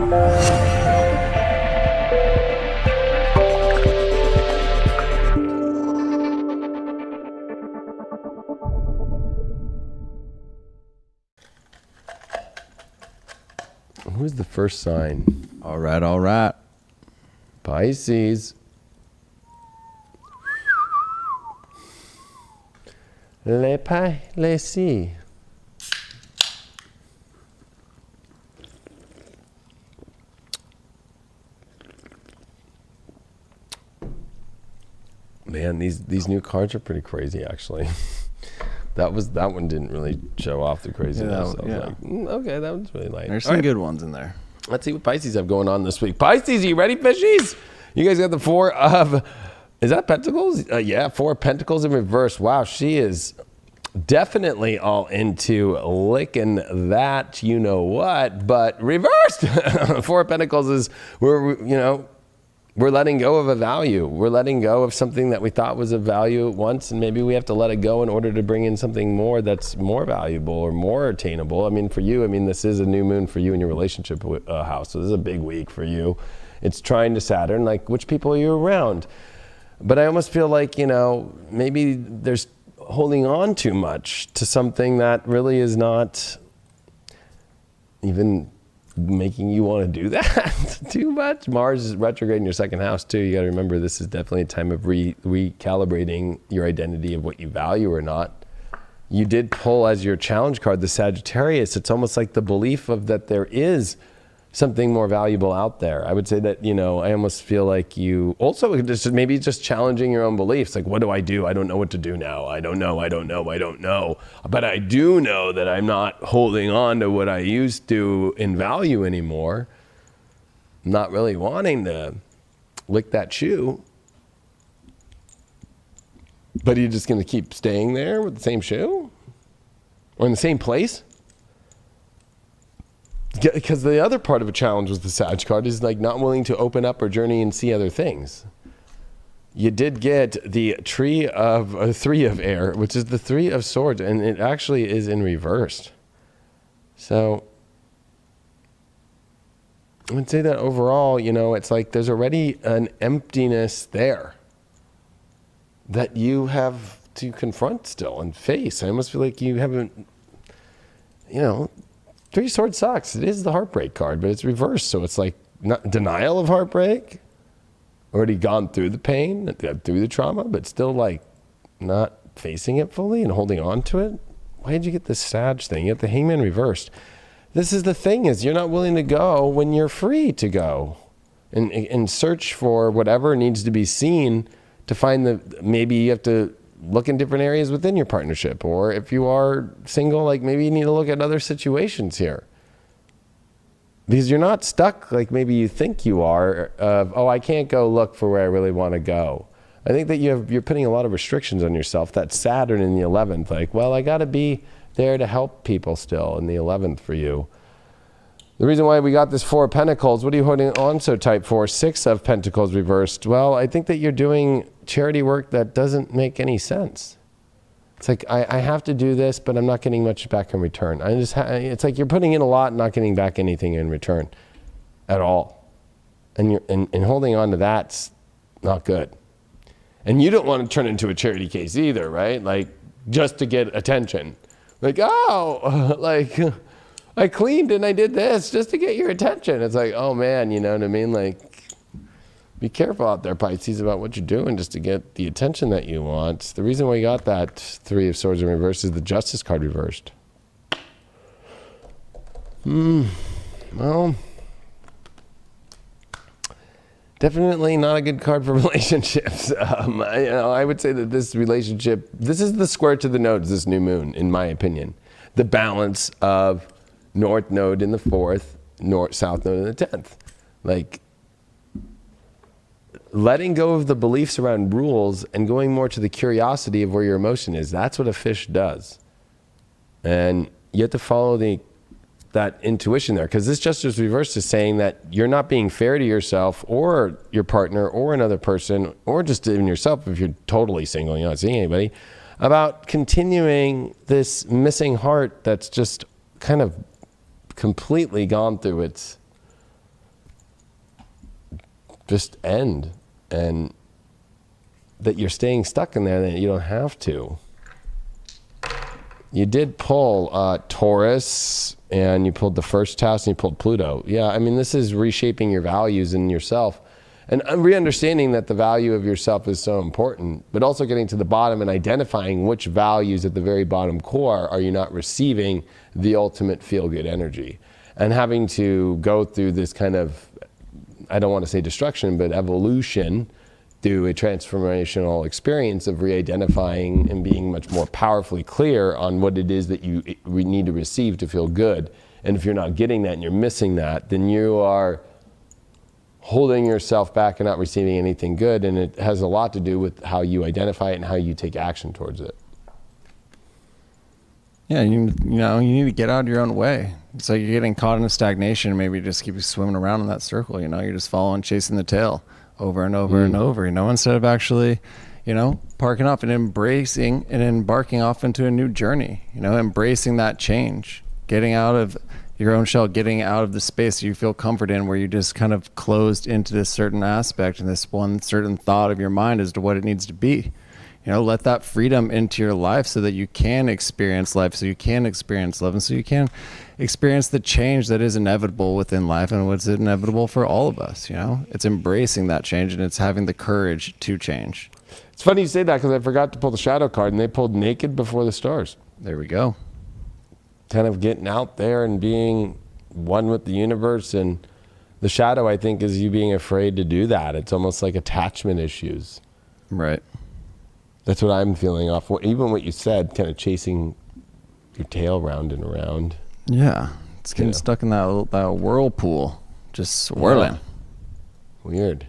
Who's the first sign? All right. Pisces. Les Pi, les Si. Man, these new cards are pretty crazy, actually. That one didn't really show off the craziness. I was like, okay, that one's really light. There's some good ones in there. Let's see what Pisces have going on this week. Pisces, are you ready, fishies? You guys got the Four of, is that Pentacles? Yeah, Four of Pentacles in reverse. Wow, she is definitely all into licking that, you know what, but reversed. Four of Pentacles is, we're letting go of a value. We're letting go of something that we thought was of value once, and maybe we have to let it go in order to bring in something more that's more valuable or more attainable. I mean, for you, this is a new moon for you in your relationship house. So this is a big week for you. It's trying to Saturn, like which people are you around? But I almost feel like, maybe there's holding on too much to something that really is not even making you want to do that too much. Mars is retrograde in your second house too. You got to remember, this is definitely a time of recalibrating your identity of what you value or not. You did pull as your challenge card the Sagittarius. It's almost like the belief of that there is something more valuable out there. I would say that, I almost feel like you also maybe just challenging your own beliefs. Like, what do? I don't know what to do now. I don't know. But I do know that I'm not holding on to what I used to in value anymore. I'm not really wanting to lick that shoe. But are you just going to keep staying there with the same shoe? Or in the same place? Because the other part of a challenge with the Sag card is like not willing to open up or journey and see other things. You did get the Three of Air, which is the Three of Swords, and it actually is in reversed. So I would say that overall, it's like there's already an emptiness there that you have to confront still and face. I almost feel like you haven't, Three of Swords sucks. It is the heartbreak card, but it's reversed. So it's like not denial of heartbreak. Already gone through the pain, through the trauma, but still like not facing it fully and holding on to it. Why did you get this Sag thing? You get the Hangman reversed. This is the thing, is you're not willing to go when you're free to go and search for whatever needs to be seen to find maybe you have to look in different areas within your partnership. Or if you are single, like maybe you need to look at other situations here. Because you're not stuck like maybe you think you are of, I can't go look for where I really want to go. I think that you're putting a lot of restrictions on yourself. That's Saturn in the 11th. Like, I got to be there to help people still in the 11th for you. The reason why we got this Four of Pentacles, what are you holding on so tight for? Six of Pentacles reversed. Well, I think that you're doing charity work that doesn't make any sense. It's like, I have to do this, but I'm not getting much back in return. It's like you're putting in a lot and not getting back anything in return at all. And holding on to that's not good. And you don't want to turn into a charity case either, right? Like, just to get attention. Like, I cleaned and I did this just to get your attention. It's like, oh man, you know what I mean? Like, be careful out there, Pisces, about what you're doing just to get the attention that you want. The reason why you got that Three of Swords in reverse is the Justice card reversed. Well, definitely not a good card for relationships. I would say that this relationship, this is the square to the nodes, this new moon, in my opinion. The balance of North node in the 4th, South node in the 10th. Like, letting go of the beliefs around rules and going more to the curiosity of where your emotion is. That's what a fish does. And you have to follow that intuition there, because this Justice reverse is saying that you're not being fair to yourself or your partner or another person, or just even yourself if you're totally single, you're not seeing anybody, about continuing this missing heart that's just kind of completely gone through its just end, and that you're staying stuck in there, that you don't have to. You did pull Taurus, and you pulled the first house, and you pulled Pluto. Yeah, I mean, this is reshaping your values in yourself, and re-understanding that the value of yourself is so important, but also getting to the bottom and identifying which values at the very bottom core are you not receiving the ultimate feel-good energy. And having to go through this kind of, I don't want to say destruction, but evolution through a transformational experience of re-identifying and being much more powerfully clear on what it is that you need to receive to feel good. And if you're not getting that and you're missing that, then you are holding yourself back and not receiving anything good. And it has a lot to do with how you identify it and how you take action towards it. Yeah, you need to get out of your own way. It's like you're getting caught in a stagnation. Maybe you just keep swimming around in that circle. You're just following, chasing the tail over and over and over. Instead of actually, parking off and embracing and embarking off into a new journey. Embracing that change, getting out of your own shell, getting out of the space you feel comfort in, where you just kind of closed into this certain aspect and this one certain thought of your mind as to what it needs to be. Let that freedom into your life so that you can experience life, so you can experience love, and so you can experience the change that is inevitable within life and what's inevitable for all of us. It's embracing that change, and it's having the courage to change. It's funny you say that, because I forgot to pull the shadow card, and they pulled Naked Before the Stars. There we go. Kind of getting out there and being one with the universe. And the shadow, I think, is you being afraid to do that. It's almost like attachment issues. Right. That's what I'm feeling off. Even what you said, kind of chasing your tail round and around. Yeah. It's getting stuck in that whirlpool, just swirling. Yeah. Weird.